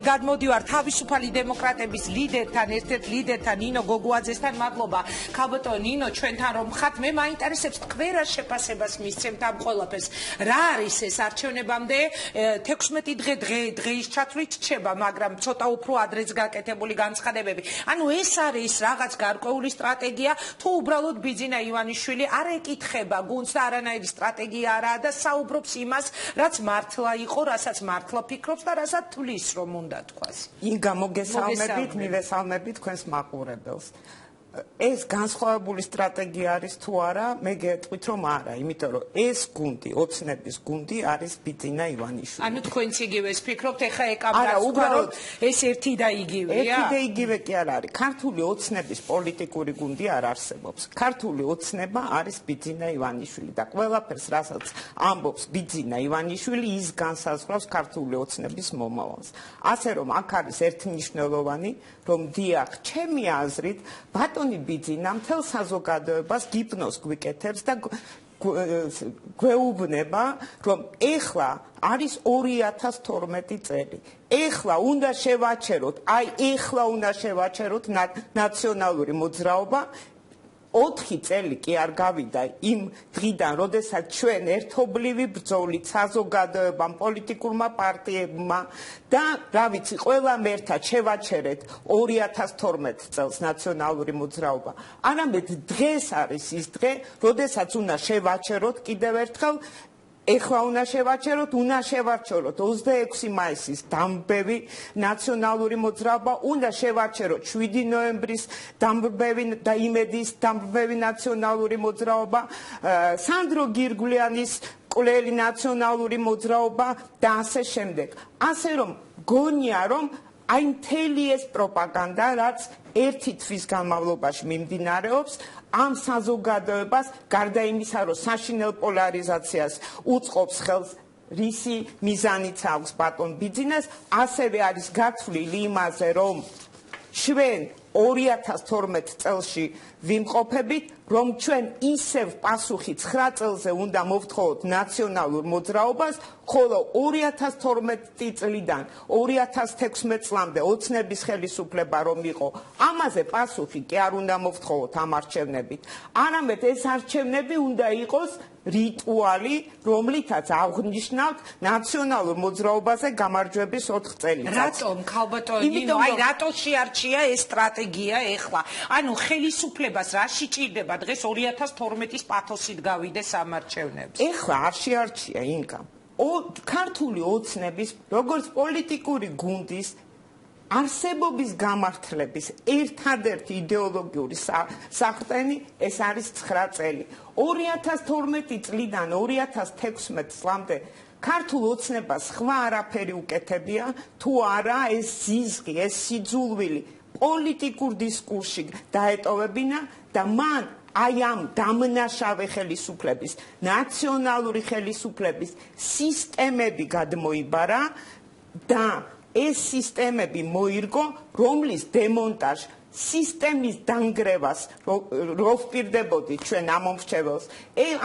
გადმოდივარ თავისუფალი დემოკრატების ლიდერთან, ერთ-ერთ ლიდერთან, ნინო გოგუაძესთან, მადლობა. ქალბატონო ნინო, ჩვენთან რომ ხართ, მე მაინტერესებს თქვენ რა შეფასებას მისცემთ ამ ყველაფერს. რა არის ეს არჩევნებამდე 16 დღეის ჩათვლით რჩება, მაგრამ ცოტა უფრო ადრეც გაკეთებული განცხადებები. ანუ ეს არის რაღაც გარკვეული სტრატეგია, თუ უბრალოდ ბიძინა ივანიშვილი არ ეკითხება გუნდს და არანაირი სტრატეგია არაა და საუბრობს იმას, რაც მართლა იყო, რასაც მართლა ფიქრობს და რასაც თვლის რომ უნდა თქვას. Inga მოგესალმებით, მივესალმებით თქვენს მაყურებელს. ეს განსხვავებული სტრატეგია არის თუ არა, მე გეტყვით რომ არა, იმიტომ რომ ეს გუნდი, ოცნების გუნდი არის ბიძინა ივანიშვილი. ანუ თქვენც იგივეს ფიქრობთ, ეხა ეკაბაროს ეს ერთი და იგივეა? ერთი და იგივე კი არ არის. ქართული ოცნების პოლიტიკური გუნდი არ არსებობს. ქართული ოცნება არის ბიძინა ივანიშვილი და ყველაფერს, რასაც ამბობს ბიძინა ივანიშვილი, ის განსაზღვრავს ქართული ოცნების მომავალს. ასე რომ აქ არის ერთმნიშვნელოვანი, რომ დიახ, ჩემი აზრით, ბატონი ბიძინა მთელ საზოგადოებას გიპნოს გვიკეთებს და გვეუბნება, რომ ეხლა არის 2012 წელი. ეხლა უნდა შევაჩეროთ, ეხლა უნდა შევაჩეროთ ნაციონალური მოძრაობა. 4 წელი კი არ გავიდა იმ დღიდან, როდესაც ჩვენ ერთობლივი ბრძოლით საზოგადოებამ, პოლიტიკურმა პარტიებმა და რა ვიცი, ყველამ ერთად შევაჩერეთ 2012 წელს ნაციონალური მოძრაობა. არამედ დღეს არის ის დღე, როდესაც უნდა შევაჩეროთ კიდევ ერთხელ ეხლა უნდა შევაჩეროთ 26 მაისის დამბები ნაციონალური მოძრაობა, უნდა შევაჩეროთ 7 ნოემბრის დამბები და იმედის დამბები ნაციონალური მოძრაობა, სანდრო გირგვლიანის კვლელი ნაციონალური მოძრაობა და ასე შემდეგ. ასე რომ გონია რომ აი მთელი ეს პროპაგანდა, რაც ერთი თვის განმავლობაში მიმდინარეობს, ამ საზოგადოებას გარდა იმისა, რომ საშინელ პოლარიზაციას უწყობს ხელს, რისი მიზანიც აქვს ბატონ ბიძინას, ასევე არის გათვლილი იმაზე, რომ ჩვენ 2012 წელში ვიმყოფებით, რომ ჩვენ ისევ პასუხი 9 წელზე უნდა მოვთხოვოთ ნაციონალურ მოძრაობას, ხოლო 2012 წლიდან 2016 წლამდე ოცნების ხელისუფლება რომ იყო, ამაზე პასუხი კი არ უნდა მოვთხოვოთ ამ არჩევნებით. არამედ ეს არჩევნები უნდა იყოს რიტუალი, რომლითაც აღნიშნავთ ნაციონალურ მოძრაობაზე გამარჯვების 4 წელიწადს. რატომ ქალბატონო ნინო, აი რატო შეარჩია ეს სტრატეგია ეხლა? ანუ ხელისუფლებას რა შეჭირდება დღეს 2012-ის პათოსით გავიდეს ამ არჩევნებს? ეხლა არ შეარჩია ინგა. ქართული ოცნების, როგორც პოლიტიკური გუნდის არსებობის გამართლების ერთადერთი იდეოლოგიური სახტენი ეს არის 9 წელი. 2012 წლიდან 2016 წლამდე ქართულ ოცნებას სხვა არაფერი უკეთებია, თუ არა ეს ზიზღი, ეს სიძულვილი პოლიტიკურ დისკურსში დაეტოვებინა და მან აი ამ დამნაშავე ხელისუფლების, ნაციონალური ხელისუფლების სისტემები გადმოიბარა და ეს სისტემები მოირგო, რომლის დემონტაჟ სისტემის დანგრევას რო ვპირდებოდით ჩვენ ამ მომრჩეველს,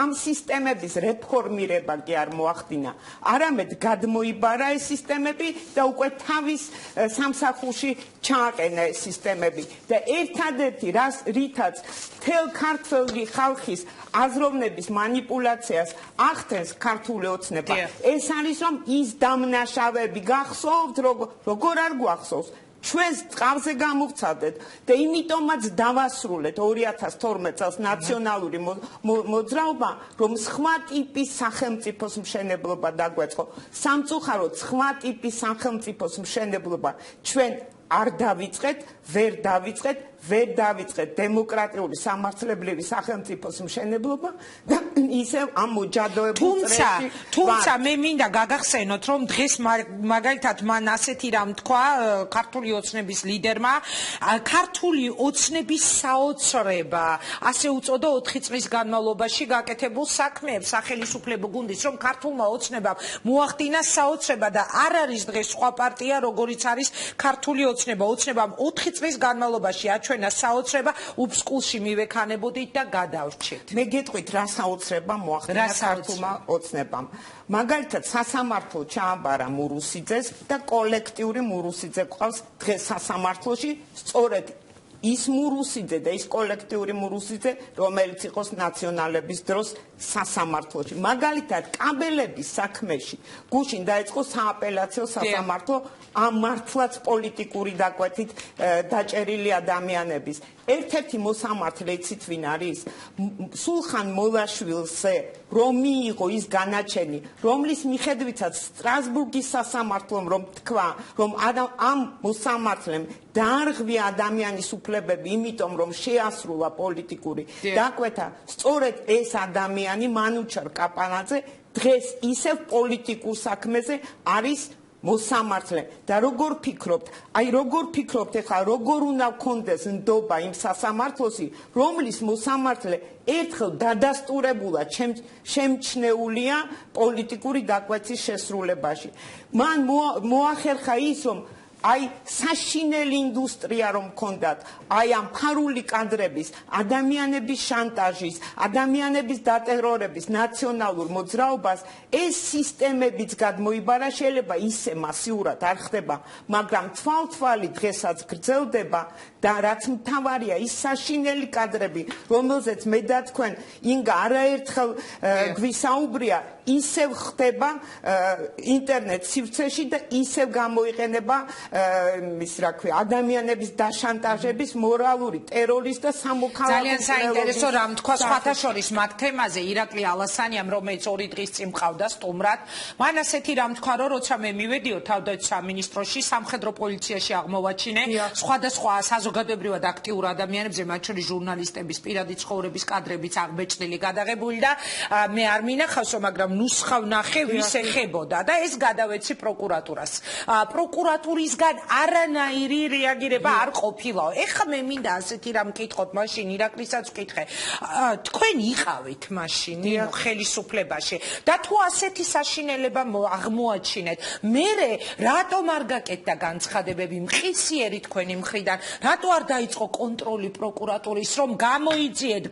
ამ სისტემების რეფორმირება კი არ მოახდინა, არამედ გადმოიბარა ეს სისტემები და უკვე თავის სამსახურში ჩააყენა ეს სისტემები და ერთადერთი რითაც მთელ ქართველი ხალხის აზროვნების მანიპულაციას ახდენს ქართული ოცნება, ეს არის რომ ის დამნაშავეები გახსოვთ, როგორ არ გვახსოვს, ჩვენს წყალზე გამოვცადეთ და იმიტომაც დავასრულეთ 2012 წელს ნაციონალური მოძრაობა, რომ სხვა ტიპის სახელმწიფოს მშენებლობა დაგვეწყო. სამწუხაროდ სხვა ტიპის სახელმწიფოს მშენებლობა ჩვენ არ დავიწყეთ, ვერ დავიწყეთ დემოკრატიული სამართლებრივი სახელმწიფოს მშენებლობა და ისევ ამ მოჯადოებულ წრეში. თუმცა მე მინდა გაგახსენოთ, რომ დღეს მაგალითად მან ასეთი რამ თქვა ქართული ოცნების ლიდერმა, ქართული ოცნების საოცრება, ასე უწოდა 4 წლის განმავლობაში გაკეთებულ საქმეებს სახელისუფლებო გუნდის, რომ ქართულმა ოცნებამ მოახდინა საოცრება და არ არის დღეს სხვა პარტია, როგორიც არის ქართული ოცნება. ოცნებამ 4 წლის განმავლობაში ჩვენას საოცრება, უფსკულში მივექანებოდით და გადავრჩით. მე გეტყვით რა საოცრება მოახდინა ქართულმა ოცნებამ. მაგალითად სასამართლო ჩააბარა მურუსიძეს და კოლექტიური მურუსიძე ყავს დღეს სასამართლოში სწორედ ის მურუსიძე და ის კოლექტიური მურუსიძე, რომელიც იყოს ნაციონალების დროს სასამართლოში. მაგალითად, კაბელების საქმეში გუშინ დაიწყო სააპელაციო სასამართლო ამ მართლაც პოლიტიკური დაკვეთით დაჭერილი ადამიანების. ერთ-ერთი მოსამართლე იცით ვინ არის? სულხან მოლაშვილზე რომ მიიღო ის განაჩენი, რომლის მიხედვითაც სტრასბურგის სასამართლომ რომ თქვა, რომ ამ მოსამართლემ დაარღვია ადამიანის უფლებები, იმიტომ რომ შეასრულა პოლიტიკური დაკვეთა, სწორედ ეს ადამიანი მანუჩარ კაპანაძე დღეს ისევ პოლიტიკურ საქმეზე არის მოსამართლე და როგორ ფიქრობთ, როგორ ფიქრობთ ახლა როგორ უნდა გქონდეს ნდობა იმ სასამართლოსი, რომლის მოსამართლე ერთხელ დადასტურებულად შემჩნეულია პოლიტიკური დაკვეთის შესრულებაში. მან მოახერხა ის, რომ საშინელი ინდუსტრია რომ ქონდათ, ამ ფარული კადრების, ადამიანების შანტაჟის, ადამიანების დატერორების, ნაციონალურ მოძრაობას ეს სისტემებიც გადმოიბარა, შეიძლება ისე მასიურად არ ხდება, მაგრამ თვალთვალი დღესაც გრძელდება და რაც მთავარია, ის საშინელი კადრები, რომელზეც მე და თქვენ ინგა არაერთხელ გვისაუბრია, ისევ ხდება ინტერნეტ სივრცეში და ისევ გამოიყენება ადამიანების დაშანტაჟების მორალური ტერორის და სამოქალაქო ძალიან საინტერესო რამ თქვა სხვათა შორის მაგ თემაზე ირაკლი ალასანიამ, რომელიც 2 დღის წინ მყავდა სტუმრად. მან ასეთი რამ თქვა, რომ როცა მე მივედიო თავდაცვის სამინისტროში, სამხედრო პოლიციაში აღმოვაჩინე სხვადასხვა საზოგადოებრივად აქტიურ ადამიანებზე, მათ შორის ჟურნალისტების პირადი ცხოვრების კადრებიც აღბეჭდილი გადაღებული და მე არ მინახავს, მაგრამ ნუსხა ვნახე, ვის ეხებოდა და ეს გადავეცი პროკურატურას. პროკურატურისგან არანაირი რეაგირება არ ყოფილაო. ეხლა მე მინდა ასეთი რამ მკითხოთ, მაშინ ირაკლისაც ვკითხე. თქვენ იყავით მაშინ ხელისუფლებაში და თუ ასეთი საშინელება აღმოაჩინეთ, მერე რატომ არ გაკეთდა განცხადებები მხისიერი თქვენი მხრიდან? რატო არ დაიწყო კონტროლი პროკურატურის, რომ გამოიძიეთ?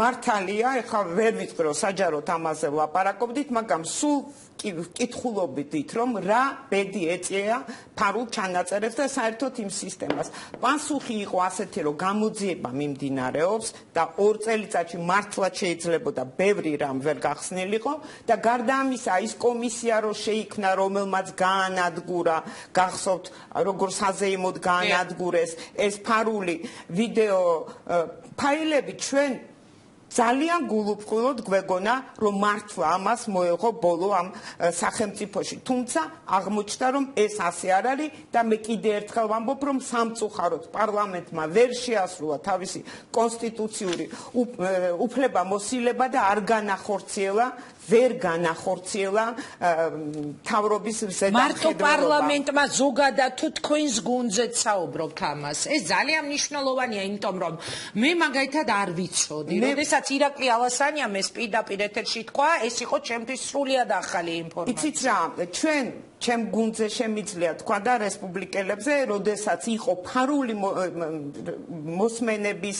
მართალია, ეხლა ვერ ვიტყვი, რომ საჯაროდ ამაზე ვლაპარაკობდით, მაგრამ სულ კითხულობდით, რომ რა ბედი ეწია ფარულ ჩანაწერებს და საერთოდ იმ სისტემას. პასუხი იყო ასეთი, რომ გამოძიება მიმდინარეობს და 2 წელიწადში მართლაც შეიძლებოდა ბევრი რამ ვერ გახსნილიყო და გარდა ამისა, ის კომისია რო შეიქმნა, რომელმაც გაანადგურა, გახსოვთ, როგორ საზეიმოდ გაანადგურეს ეს ფარული ვიდეო ფაილები, ჩვენ ძალიან გულუბრყვილოდ გვეგონა, რომ მართლა ამას მოეღო ბოლო ამ სახელმწიფოში. თუმცა აღმოჩნდა, რომ ეს ასე არ არის და მე კიდე ერთხელ ვამბობ, რომ სამწუხაროდ პარლამენტმა ვერ შეასრულა თავისი კონსტიტუციური უფლებამოსილება და არ განახორციელა ვერ განახორციელა თავრობის ზედამხედველობა. მარტო პარლამენტმა ზოგადად თუ თქვენს გუნდზეც საუბრობთ ამას. ეს ძალიან მნიშვნელოვანია, იმიტომ რომ მე მაგალითად არ ვიცოდი. როდესაც ირაკლი ალასანიამ ეს პირდაპირ ეთერში თქვა, ეს იყო ჩემთვის სრულიად ახალი ინფორმაცია. იცით რა, ჩემ გუნდზე შემიძლია თქვა და რესპუბლიკელებზე, როდესაც იყო ფარული მოსმენების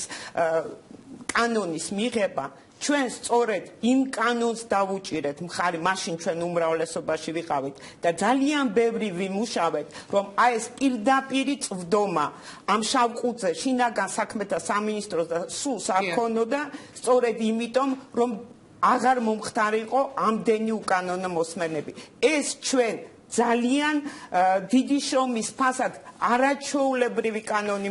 კანონის მიღება, ჩვენ სწორედ იმ კანონს დავუჭირეთ მხარი, მაშინ ჩვენ უმრავლესობაში ვიყავით და ძალიან ბევრი ვიმუშავეთ, რომ ეს პირდაპირი წვდომა ამ შავყუძე შინაგან საქმეთა სამინისტროს და სულს არ ქონოდა, სწორედ იმიტომ, რომ აღარ მომხდარიყო ამდენი უკანონო მოსმენები. ეს ჩვენ ძალიან დიდი შრომის ფასად არაჩვეულებრივი კანონი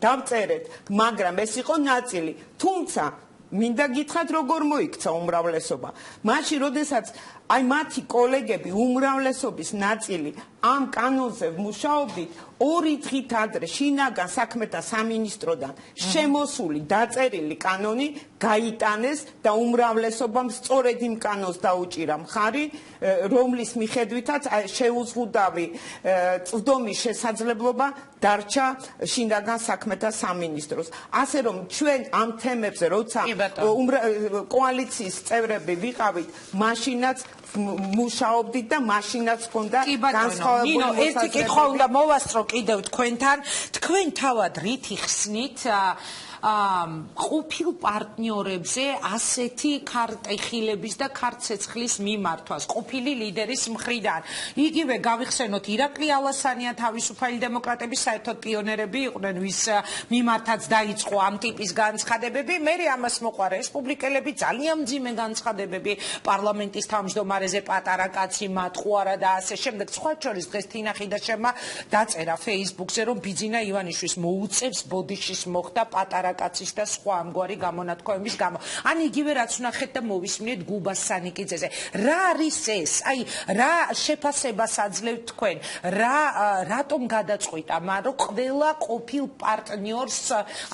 დავწერეთ, მაგრამ ეს იყო ნაწილი. თუმცა მინდა გითხრათ, როგორ მოიქცა უმრავლესობა. მაშინ, როდესაც მათი კოლეგები, უმრავლესობის ნაწილი ამ კანონზე მუშაობდით, 2 დღით ადრე შინაგან საქმეთა სამინისტროდან შემოსული დაწერილი კანონი გაიტანეს და უმრავლესობამ სწორედ იმ კანონს დაუჭირა მხარი, რომლის მიხედვითაც შეუზღუდავი წვდომის შესაძლებლობა დარჩა შინაგან საქმეთა სამინისტროს. ასე რომ ჩვენ ამ თემებზე, როცა კოალიციის წევრები ვიყავით, მაშინაც მუშაობდით და მაშინაც ჰქონდა განსხვავებული ნინო, ერთი კითხვა უნდა მოვასწრო კიდევ თქვენთან. თქვენ თავად რითი ხსნით ყოფილ პარტნიორებზე ასეთი ქარტეხილების და ქარცეცხლის მიმართვას ყოფილი ლიდერის მხრიდან. იგივე გავიხსენოთ ირაკლი ალასანია თავისუფალი დემოკრატების საერთოდ პიონერები იყვნენ, ვის მიმართაც დაიწყო ამ ტიპის განცხადებები. მერე ამას მოყვა რესპუბლიკელები, ძალიან მძიმე განცხადებები პარლამენტის თავმჯდომარეზე, პატარა კაცი მათყუარა და ასე შემდეგ. სხვა შორის დღეს თინა ხიდაშემმა დაწერა Facebook-ზე, რომ ბიძინა ივანიშვილს მოუწევს ბოდიშის მოხდა პატარა კაცის და სხვა ამგვარი გამონათქვამების გამო. ან იგივე რაც ვნახეთ და მოვისმინეთ გუბას სანიკიძეზე. რა არის ეს? აი, რა შეფასებას აძლევთ თქვენ? რატომ გადაწყვიტა მან, რომ ყველა ყოფილ პარტნიორს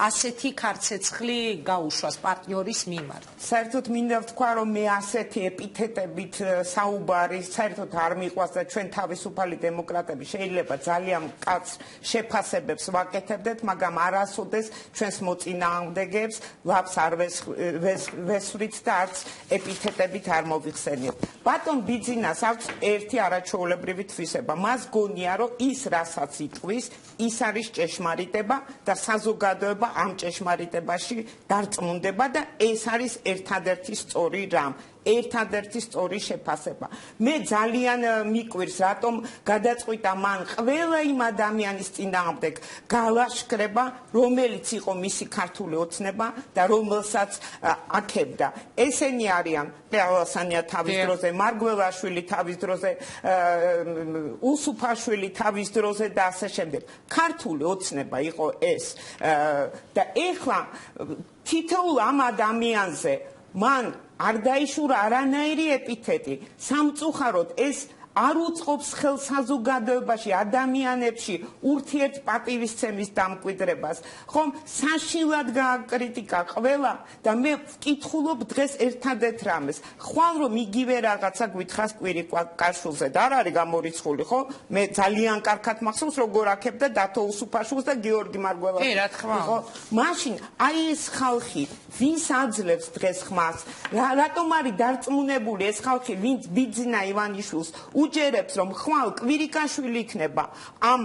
ასეთი ქარცეცხლი გაუშვას პარტნიორის მიმართ? საერთოდ მინდა ვთქვა, რომ მე ასეთი ეპითეტებით საუბარი საერთოდ არ მიყვას და ჩვენ თავისუფალი დემოკრატები შეიძლება ძალიან კაც შეფასებებს ვაკეთებდეთ, მაგრამ არასოდეს ჩვენს მოწინააღმდეგეებს ლაფს არ ვესვრით და არც ეპითეტებით არ მოვიხსენიებთ. ბატონ ბიძინას აქვს ერთი არაჩვეულებრივი თვისება. მას გონია, რომ ის რასაც იტყვის, ის არის ჭეშმარიტება და საზოგადოება ამ ჭეშმარიტებაში დარწმუნდება და ეს არის ერთადერთი სწორი რამ. ერთადერთი სწორი შეფასება. მე ძალიან მიკვირს, რატომ გადაწყვიტა მან ყველა იმ ადამიანის წინააღმდეგ გალაშქრება, რომელიც იყო მისი ქართული ოცნება და რომელსაც აქებდა. ესენი არიან ალასანია თავის დროზე, მარგველაშვილი თავის დროზე, უსუფაშვილი თავის დროზე და ასე შემდეგ. ქართული ოცნება იყო ეს და ეხლა თითოეულ ამ ადამიანზე მან არ დაიშურა არანაირი ეპითეტი. სამწუხაროდ ეს არ უწყობს ხელს საზოგადოებაში ადამიანებში ურთიერთპატივისცემის დამკვიდრებას. ხომ საშინლად გააკრიტიკა ყველა და მე ვკითხულობ დღეს ერთადერთ რამეს. ხვალ რომ იგივე რაღაცა გვითხრას კვირიკაშვილზე და არ არის გამორიცხული, ხო? მე ძალიან კარგად მახსოვს როგორ აქებდა დათო უსუფაშვილს და გიორგი მარგველაშვილს. რა თქმა უნდა. ხო, მაშინ აი ეს ხალხი ვის აძლევს დღეს ხმას? რატომ არის დარწმუნებული ეს ხალხი, ვინც ბიძინა ივანიშვილს უჯერებს, რომ ხვალ კვირიკაშვილი იქნება ამ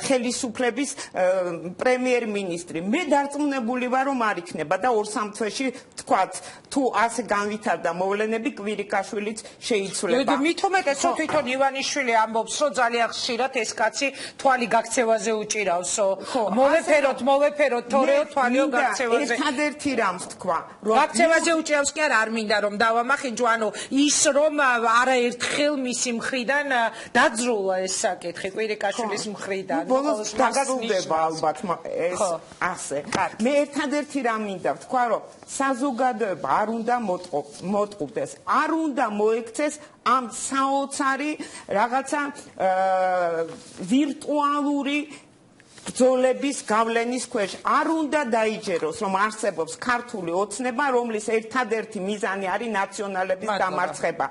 ხელისუფლების პრემიერ-მინისტრი. მე დარწმუნებული ვარ, რომ არ იქნება და 2-3 თვეში თქვათ, თუ ასე განვითარდა მოვლენები, კვირიკაშვილიც შეიცვლება. მithumetes თვითონ ივანიშვილი ამბობს, რომ ძალიან ხშირად ეს კაცი თვალი გაქცევაზე უჭირავსო. მოვეფეროთ, თორეო თვალიო გაქცევაზე. ერთადერთი რამს თქვა, რომ გაქცევაზე უჭირავს კი არ მინდა რომ დავამახინჯო, ანუ ის რომ არაერთხელ მისი მხრიდან დაძრულა ეს საკითხი კვირიკაშვილის მხრიდან. ბოლოს დასრულდება ალბათ ეს ასე. მე ერთადერთი რამ მინდა ვთქვა, რომ საზოგადოება არ უნდა მოტყუდეს, არ უნდა მოექცეს ამ საოცარი რაღაცა ვირტუალური ბრძოლების გავლენის ქვეშ. არ უნდა დაიჯეროს, რომ არსებობს ქართული ოცნება, რომლის ერთადერთი მიზანი არის ნაციონალების დამარცხება.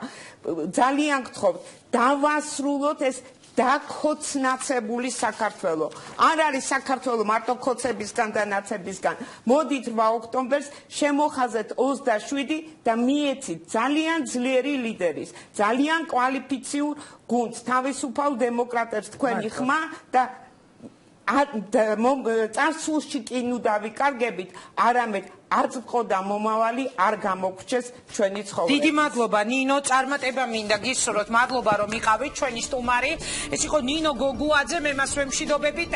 ძალიან გთხოვთ, დავასრულოთ ეს დაქოცნაცებული საქართველო. არ არის საქართველო მარტო ქოცებისგან და ნაცებისგან. მოდით 8 ოქტომბერს შემოხაზეთ 27 და მიეცით ძალიან ძლიერი ლიდერის, ძალიან კვალიფიციურ გუნდს, თავისუფალ დემოკრატებს თქვენი ხმა და წარსულში კი ნუ დავიკარგებით, არამედ არც ყოდა მომავალი არ გამოგჩეს ჩვენი ცხოვრება. დიდი მადლობა ნინო, წარმატება მინდა გისურვოთ. მადლობა რომ იყავით ჩვენი სტუმარი. ეს იყო ნინო გოგუაძე, მე მას ვემშვიდობებით.